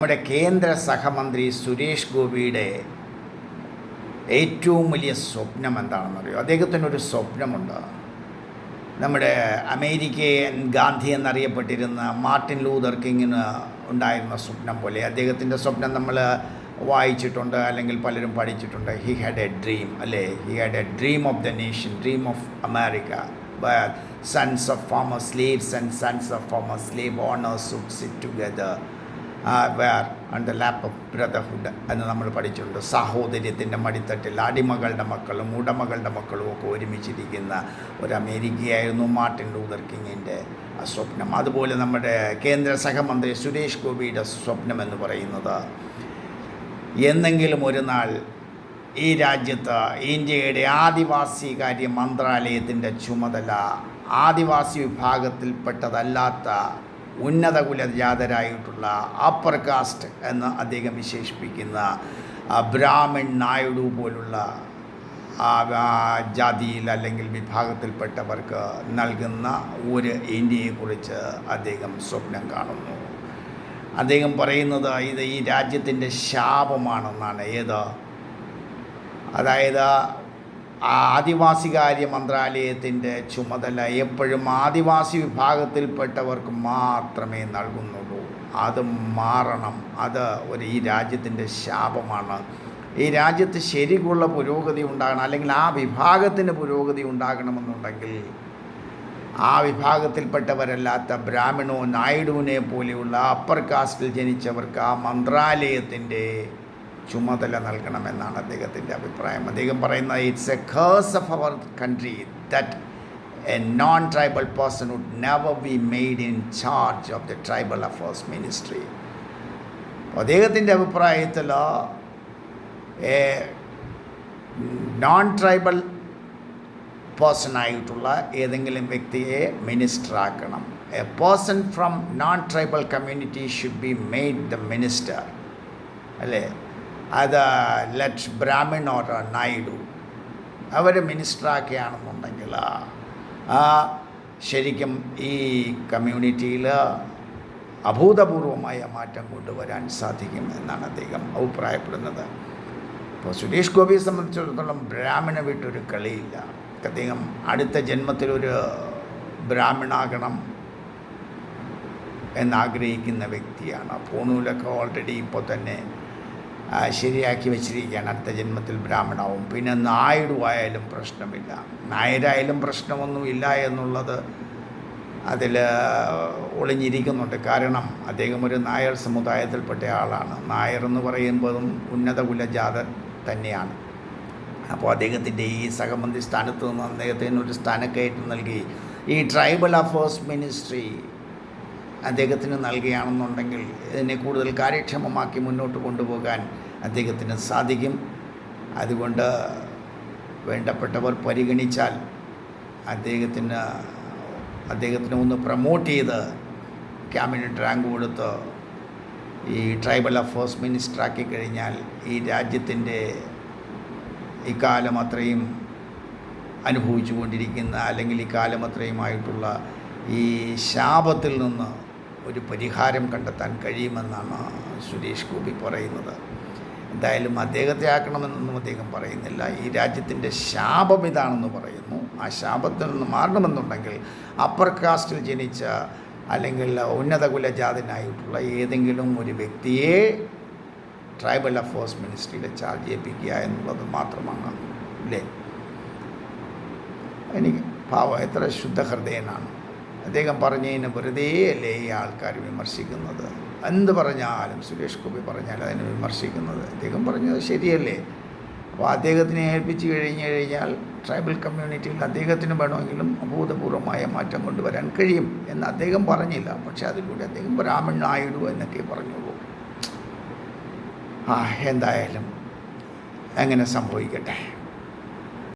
നമ്മുടെ കേന്ദ്ര സഹമന്ത്രി സുരേഷ് ഗോപിയുടെ ഏറ്റവും വലിയ സ്വപ്നം എന്താണെന്നറിയോ? അദ്ദേഹത്തിനൊരു സ്വപ്നമുണ്ട്. നമ്മുടെ അമേരിക്കൻ ഗാന്ധി എന്നറിയപ്പെട്ടിരുന്ന മാർട്ടിൻ ലൂതർ കിങ്ങിന് ഉണ്ടായിരുന്ന സ്വപ്നം പോലെ അദ്ദേഹത്തിൻ്റെ സ്വപ്നം നമ്മൾ വായിച്ചിട്ടുണ്ട്, അല്ലെങ്കിൽ പലരും പഠിച്ചിട്ടുണ്ട്. ഹി ഹാഡ് എ ഡ്രീം, അല്ലേ? He had A dream of the nation, dream of America, where sons of former slaves and sons of former slave owners would sit together, where on the lap of brotherhood എന്ന് നമ്മൾ പഠിച്ചിട്ടുണ്ട്. സഹോദര്യത്തിൻ്റെ മടിത്തട്ടിൽ അടിമകളുടെ മക്കളും ഉടമകളുടെ മക്കളും ഒക്കെ ഒരുമിച്ചിരിക്കുന്ന ഒരു അമേരിക്കയായിരുന്നു മാർട്ടിൻ ലൂതർ കിങ്ങിൻ്റെ സ്വപ്നം. അതുപോലെ നമ്മുടെ കേന്ദ്ര സഹമന്ത്രി സുരേഷ് ഗോപിയുടെ സ്വപ്നം എന്ന് പറയുന്നത് എന്നെങ്കിലും ഒരു നാൾ ഈ രാജ്യത്ത് ഇന്ത്യയുടെ ആദിവാസി കാര്യ മന്ത്രാലയത്തിൻ്റെ ചുമതല ആദിവാസി വിഭാഗത്തിൽപ്പെട്ടതല്ലാത്ത ഉന്നത കുലജാതരായിട്ടുള്ള അപ്പർ കാസ്റ്റ് എന്ന് അദ്ദേഹം വിശേഷിപ്പിക്കുന്ന ബ്രാഹ്മൺ നായിഡു പോലുള്ള ജാതിയിൽ അല്ലെങ്കിൽ വിഭാഗത്തിൽപ്പെട്ടവർക്ക് നൽകുന്ന ഒരു ഇന്ത്യയെക്കുറിച്ച് അദ്ദേഹം സ്വപ്നം കാണുന്നു. അദ്ദേഹം പറയുന്നത് ഇത് ഈ രാജ്യത്തിൻ്റെ ശാപമാണെന്നാണ്. അതായത് ആദിവാസികാര്യ മന്ത്രാലയത്തിൻ്റെ ചുമതല എപ്പോഴും ആദിവാസി വിഭാഗത്തിൽപ്പെട്ടവർക്ക് മാത്രമേ നൽകുന്നുള്ളൂ. അത് മാറണം. അത് ഈ രാജ്യത്തിൻ്റെ ശാപമാണ്. ഈ രാജ്യത്ത് ശരിക്കുള്ള പുരോഗതി ഉണ്ടാകണം, അല്ലെങ്കിൽ ആ വിഭാഗത്തിന് പുരോഗതി ഉണ്ടാകണമെന്നുണ്ടെങ്കിൽ ആ വിഭാഗത്തിൽപ്പെട്ടവരല്ലാത്ത ബ്രാഹ്മണോ നായിഡുവിനെ പോലെയുള്ള അപ്പർ കാസ്റ്റിൽ ജനിച്ചവർക്ക് ആ മന്ത്രാലയത്തിൻ്റെ ചുമതല നൽകണമെന്നാണ് അദ്ദേഹത്തിൻ്റെ അഭിപ്രായം. അദ്ദേഹം പറയുന്നത് it's a curse of our country that a non tribal person would never be made in charge of the tribal affairs ministry. അദ്ദേഹത്തിൻ്റെ അഭിപ്രായത്തിൽ എ നോൺ ട്രൈബൽ പേഴ്സണായിട്ടുള്ള ഏതെങ്കിലും വ്യക്തിയെ മിനിസ്റ്ററാക്കണം. A person from non tribal community should be made the minister, അല്ലേ? അത് let Brahmin or Naidu അവർ മിനിസ്റ്ററാക്കുകയാണെന്നുണ്ടെങ്കിൽ ശരിക്കും ഈ കമ്മ്യൂണിറ്റിയിൽ അഭൂതപൂർവമായ മാറ്റം കൊണ്ടുവരാൻ സാധിക്കും എന്നാണ് അദ്ദേഹം അഭിപ്രായപ്പെടുന്നത്. ഇപ്പോൾ സുരേഷ് ഗോപിയെ സംബന്ധിച്ചിടത്തോളം ബ്രാഹ്മണ വിട്ടൊരു കളിയില്ല. അദ്ദേഹം അടുത്ത ജന്മത്തിലൊരു ബ്രാഹ്മണാകണം എന്നാഗ്രഹിക്കുന്ന വ്യക്തിയാണ്. പൂണൂലൊക്കെ ഓൾറെഡി ഇപ്പോൾ തന്നെ ശരിയാക്കി വെച്ചിരിക്കുകയാണ്. അടുത്ത ജന്മത്തിൽ ബ്രാഹ്മണാവും. പിന്നെ നായിഡു ആയാലും പ്രശ്നമില്ല, നായരായാലും പ്രശ്നമൊന്നുമില്ല എന്നുള്ളത് അതിൽ ഒളിഞ്ഞിരിക്കുന്നുണ്ട്. കാരണം അദ്ദേഹം ഒരു നായർ സമുദായത്തിൽപ്പെട്ട ആളാണ്. നായർ എന്ന് പറയുമ്പോഴും ഉന്നത കുലജാതൻ തന്നെയാണ്. അപ്പോൾ അദ്ദേഹത്തിൻ്റെ ഈ സഹമന്ത്രി സ്ഥാനത്ത് നിന്ന് അദ്ദേഹത്തിന് ഒരു സ്ഥാനക്കയറ്റം നൽകി ഈ ട്രൈബൽ അഫയേഴ്സ് മിനിസ്ട്രി അദ്ദേഹത്തിന് നൽകുകയാണെന്നുണ്ടെങ്കിൽ ഇതിനെ കൂടുതൽ കാര്യക്ഷമമാക്കി മുന്നോട്ട് കൊണ്ടുപോകാൻ അദ്ദേഹത്തിന് സാധിക്കും. അതുകൊണ്ട് വേണ്ടപ്പെട്ടവർ പരിഗണിച്ചാൽ അദ്ദേഹത്തിന് ഒന്ന് പ്രൊമോട്ട് ചെയ്ത് ക്യാബിനറ്റ് റാങ്ക് കൊടുത്ത് ഈ ട്രൈബൽ അഫയേഴ്സ് മിനിസ്റ്ററാക്കി കഴിഞ്ഞാൽ ഈ രാജ്യത്തിൻ്റെ ഇക്കാലം അത്രയും അനുഭവിച്ചു കൊണ്ടിരിക്കുന്ന, അല്ലെങ്കിൽ ഇക്കാലം അത്രയുമായിട്ടുള്ള ഈ ശാപത്തിൽ നിന്ന് ഒരു പരിഹാരം കണ്ടെത്താൻ കഴിയുമെന്നാണ് സുരേഷ് ഗോപി പറയുന്നത്. എന്തായാലും അദ്ദേഹത്തെ ആക്കണമെന്നൊന്നും അദ്ദേഹം പറയുന്നില്ല. ഈ രാജ്യത്തിൻ്റെ ശാപം ഇതാണെന്ന് പറയുന്നു. ആ ശാപത്തിൽ നിന്ന് മാറണമെന്നുണ്ടെങ്കിൽ അപ്പർ കാസ്റ്റിൽ ജനിച്ച അല്ലെങ്കിൽ ഉന്നത കുലജാതനായിട്ടുള്ള ഏതെങ്കിലും ഒരു വ്യക്തിയെ ട്രൈബൽ അഫയേഴ്സ് മിനിസ്ട്രിയുടെ ചാർജ് ഏൽപ്പിക്കുക എന്നുള്ളത് മാത്രമാണ്, അല്ലേ? എനിക്ക് എത്ര ശുദ്ധഹൃദയനാണ്. അദ്ദേഹം പറഞ്ഞതിന് വെറുതെ അല്ലേ ഈ ആൾക്കാർ വിമർശിക്കുന്നത്? എന്ത് പറഞ്ഞാലും, സുരേഷ് ഗോപി പറഞ്ഞാൽ അതിനെ വിമർശിക്കുന്നത്. അദ്ദേഹം പറഞ്ഞത് ശരിയല്ലേ? അപ്പോൾ അദ്ദേഹത്തിനെ ഏൽപ്പിച്ച് കഴിഞ്ഞാൽ ട്രൈബൽ കമ്മ്യൂണിറ്റിയിൽ അദ്ദേഹത്തിന് വേണമെങ്കിലും അഭൂതപൂർവമായ മാറ്റം കൊണ്ടുവരാൻ കഴിയും എന്ന് അദ്ദേഹം പറഞ്ഞില്ല. പക്ഷേ അതിലൂടെ അദ്ദേഹം ബ്രാഹ്മൺ നായിഡു എന്നൊക്കെ പറഞ്ഞുള്ളൂ. എന്തായാലും അങ്ങനെ സംഭവിക്കട്ടെ.